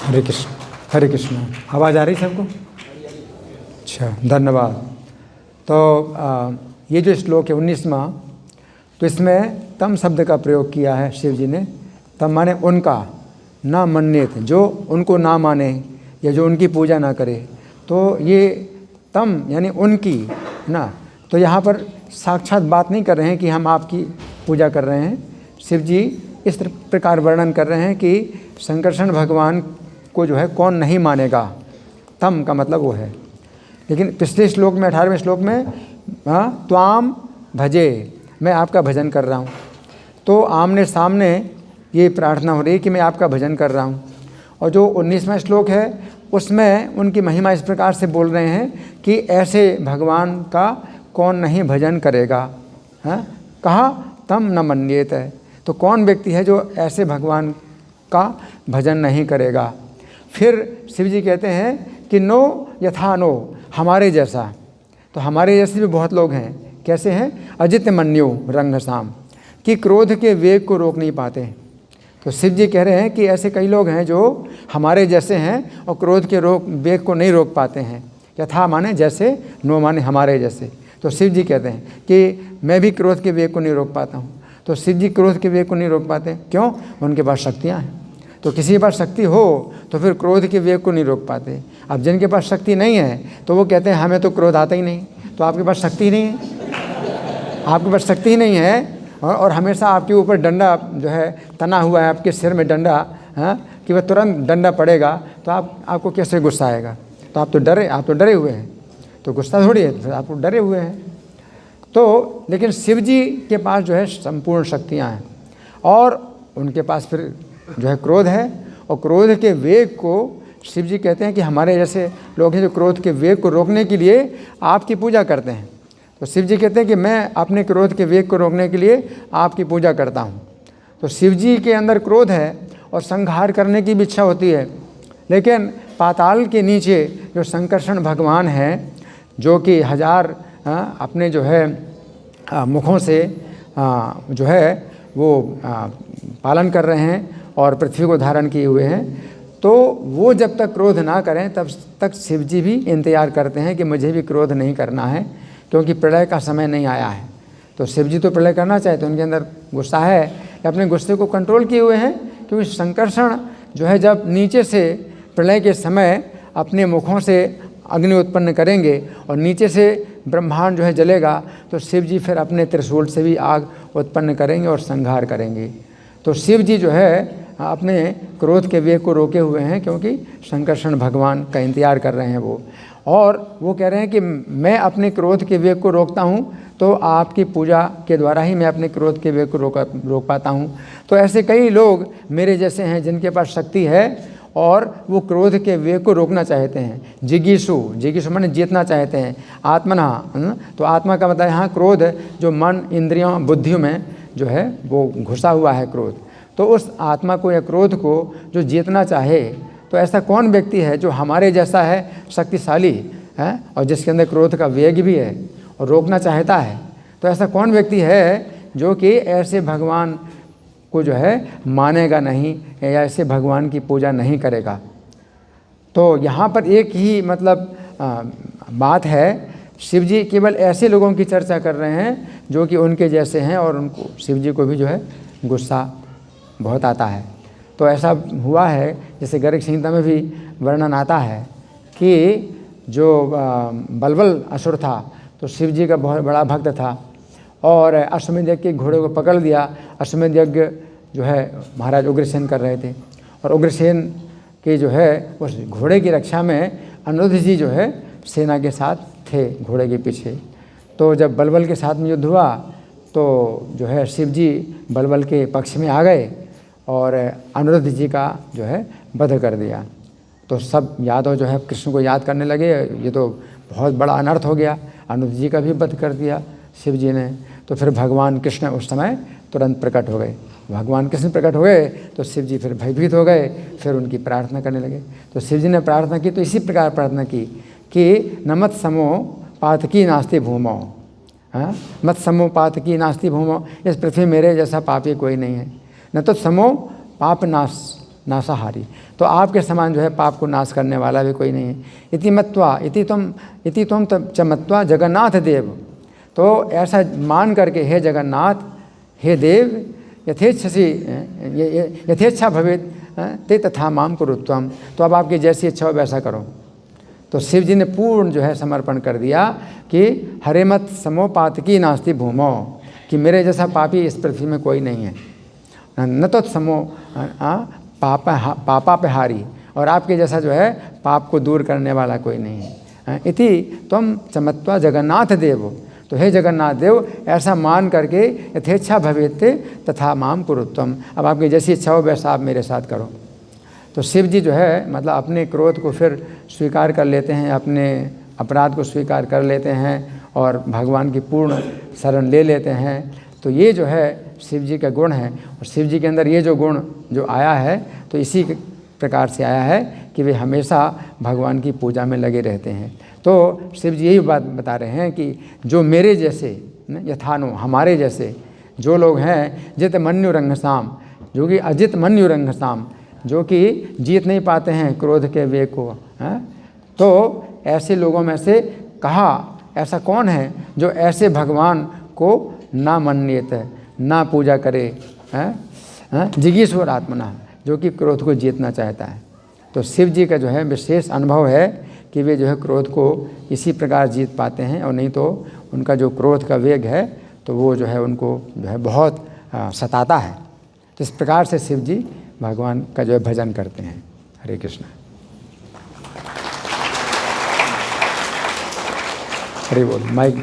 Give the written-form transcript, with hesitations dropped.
हरे कृष्ण। हरे कृष्ण। आवाज़ आ रही सबको? अच्छा, धन्यवाद। तो ये जो श्लोक है 19वां, तो इसमें तम शब्द का प्रयोग किया है शिव जी ने। तम माने उनका, ना मन्येत, जो उनको ना माने या जो उनकी पूजा ना करे, तो ये तम यानी उनकी ना। तो यहाँ पर साक्षात बात नहीं कर रहे हैं कि हम आपकी पूजा कर रहे हैं। शिव जी इस प्रकार वर्णन कर रहे हैं कि शंकरषण भगवान को जो है कौन नहीं मानेगा। तम का मतलब वो है। लेकिन पिछले श्लोक में 18वें श्लोक में त्वाम भजे, मैं आपका भजन कर रहा हूँ। तो आमने सामने ये प्रार्थना हो रही है कि मैं आपका भजन कर रहा हूँ। और जो 19वां श्लोक है उसमें उनकी महिमा इस प्रकार से बोल रहे हैं कि ऐसे भगवान का कौन नहीं भजन करेगा। कहा तम न मन्येत है, तो कौन व्यक्ति है जो ऐसे भगवान का भजन नहीं करेगा। फिर शिव जी कहते हैं कि नो यथा नो, हमारे जैसा। तो हमारे जैसे भी बहुत लोग हैं। कैसे हैं? अजित मन्यो रंगसाम, कि क्रोध के वेग को रोक नहीं पाते। तो शिव जी कह रहे हैं कि ऐसे कई लोग हैं जो हमारे जैसे हैं और क्रोध के वेग को नहीं रोक पाते हैं। यथा माने जैसे, नो माने हमारे जैसे। तो शिव जी कहते हैं कि मैं भी क्रोध के वेग को नहीं रोक पाता हूँ। तो शिव जी क्रोध के वेग को नहीं रोक पाते, क्यों? उनके पास शक्तियाँ हैं। तो किसी के पास शक्ति हो तो फिर क्रोध के वेग को नहीं रोक पाते। अब जिनके पास शक्ति नहीं है तो वो कहते हैं हमें तो क्रोध आता ही नहीं। तो आपके पास शक्ति ही नहीं है, आपके पास शक्ति ही नहीं है, और हमेशा आपके ऊपर डंडा जो है तना हुआ है, आपके सिर में डंडा, कि वह तुरंत डंडा पड़ेगा, तो आपको कैसे गुस्सा आएगा? तो आप तो डरे हुए हैं, तो गुस्सा थोड़ी है, तो फिर आप डरे हुए हैं। तो लेकिन शिव जी के पास जो है संपूर्ण शक्तियाँ हैं, और उनके पास फिर जो है क्रोध है, और क्रोध के वेग को शिव जी कहते हैं कि हमारे जैसे लोग हैं जो क्रोध के वेग को रोकने के लिए आपकी पूजा करते हैं। तो शिव जी कहते हैं कि मैं अपने क्रोध के वेग को रोकने के लिए आपकी पूजा करता हूँ। तो शिव जी के अंदर क्रोध है और संहार करने की भी इच्छा होती है। लेकिन पाताल के नीचे जो शंकरषण भगवान हैं, जो कि 1000 अपने जो है मुखों से जो है वो पालन कर रहे हैं और पृथ्वी को धारण किए हुए हैं, तो वो जब तक क्रोध ना करें तब तक शिव जी भी इंतजार करते हैं कि मुझे भी क्रोध नहीं करना है, क्योंकि प्रलय का समय नहीं आया है। तो शिव जी तो प्रलय करना चाहते हैं, उनके अंदर गुस्सा है, अपने गुस्से को कंट्रोल किए हुए हैं। क्योंकि शंकरषण जो है जब नीचे से प्रलय के समय अपने मुखों से अग्नि उत्पन्न करेंगे और नीचे से ब्रह्मांड जो है जलेगा, तो शिव जी फिर अपने त्रिशूल से भी आग उत्पन्न करेंगे और संहार करेंगे। तो शिव जी जो है अपने क्रोध के वेग को रोके हुए हैं, क्योंकि शंकरषण भगवान का इंतजार कर रहे हैं वो। और वो कह रहे हैं कि मैं अपने क्रोध के वेग को रोकता हूँ, तो आपकी पूजा के द्वारा ही मैं अपने क्रोध के वेग को रोक पाता हूँ। तो ऐसे कई लोग मेरे जैसे हैं जिनके पास शक्ति है और वो क्रोध के वेग को रोकना चाहते हैं। जिगीषु माने जीतना चाहते हैं। आत्मना, तो आत्मा का मतलब यहाँ क्रोध, जो मन, इंद्रियों, बुद्धियों में जो है वो घुसा हुआ है क्रोध। तो उस आत्मा को या क्रोध को जो जीतना चाहे, तो ऐसा कौन व्यक्ति है जो हमारे जैसा है, शक्तिशाली है, और जिसके अंदर क्रोध का वेग भी है और रोकना चाहता है? तो ऐसा कौन व्यक्ति है जो कि ऐसे भगवान को जो है मानेगा नहीं या ऐसे भगवान की पूजा नहीं करेगा? तो यहाँ पर एक ही मतलब बात है, शिव जी केवल ऐसे लोगों की चर्चा कर रहे हैं जो कि उनके जैसे हैं, और उनको शिव जी को भी जो है गुस्सा बहुत आता है। तो ऐसा हुआ है, जैसे गर्ग संहिता में भी वर्णन आता है कि जो बलबल असुर था, तो शिव जी का बहुत बड़ा भक्त था, और अश्वमेध यज्ञ के घोड़े को पकड़ लिया। अश्वमेध यज्ञ जो है महाराज उग्रसेन कर रहे थे, और उग्रसेन के जो है उस घोड़े की रक्षा में अनिरुद्ध जी जो है सेना के साथ थे घोड़े के पीछे। तो जब बलबल के साथ में युद्ध हुआ, तो जो है शिव जी बलबल के पक्ष में आ गए और अनिरुद्ध जी का जो है वध कर दिया। तो सब यादव जो है कृष्ण को याद करने लगे, ये तो बहुत बड़ा अनर्थ हो गया, अनिरुद्ध जी का भी वध कर दिया शिव जी ने। तो फिर भगवान कृष्ण उस समय तुरंत प्रकट हो गए। भगवान कृष्ण प्रकट हो गए तो शिव जी फिर भयभीत हो गए, फिर उनकी प्रार्थना करने लगे। तो शिव जी ने प्रार्थना की, तो इसी प्रकार प्रार्थना की कि न मत समो पातकी नास्ति भूमो, मत समो पातकी नास्ति भूमो, इस पृथ्वी मेरे जैसा पापी कोई नहीं है। न तो समो पाप नाशाहारी। तो आपके समान जो है पाप को नाश करने वाला भी कोई नहीं है। इति मत्वा इति त्वं च मत्वा जगन्नाथ देव। तो ऐसा मान करके हे जगन्नाथ, हे देव, यथेच्छा भवेत् ते तथा माम कुरु त्वं। तो अब आपकी जैसी इच्छा हो वैसा करो। तो शिव जी ने पूर्ण जो है समर्पण कर दिया कि हरे मत समो पातकी नास्ति भूमो, कि मेरे जैसा पापी इस पृथ्वी में कोई नहीं है। न तो समो पापापहारी, और आपके जैसा जो है पाप को दूर करने वाला कोई नहीं है। इति त्वं चमत्वा जगन्नाथ देव। तो हे जगन्नाथ देव, ऐसा मान करके यथेच्छा भवेत् तथा माम कुरु त्वं। अब आपकी जैसी इच्छा हो वैसा आप मेरे साथ करो। तो शिव जी जो है मतलब अपने क्रोध को फिर स्वीकार कर लेते हैं, अपने अपराध को स्वीकार कर लेते हैं और भगवान की पूर्ण शरण ले लेते हैं। तो ये जो है शिव जी का गुण है, और शिव जी के अंदर ये जो गुण जो आया है तो इसी प्रकार से आया है कि वे हमेशा भगवान की पूजा में लगे रहते हैं। तो शिव जी यही बात बता रहे हैं कि जो मेरे जैसे यथानो, हमारे जैसे जो लोग हैं, जित मन्यु रंगसाम, जो कि अजित मन्यु रंगसाम, जो कि जीत नहीं पाते हैं क्रोध के वेग को, हैं, तो ऐसे लोगों में से कहा ऐसा कौन है जो ऐसे भगवान को ना मन्यत, ना पूजा करे, जिगीश्वर आत्मना, जो कि क्रोध को जीतना चाहता है। तो शिव जी का जो है विशेष अनुभव है कि वे जो है क्रोध को इसी प्रकार जीत पाते हैं, और नहीं तो उनका जो क्रोध का वेग है तो वो जो है उनको जो है बहुत सताता है। तो इस प्रकार से शिव जी भगवान का जो है भजन करते हैं। हरे कृष्ण। हरि बोल। माइक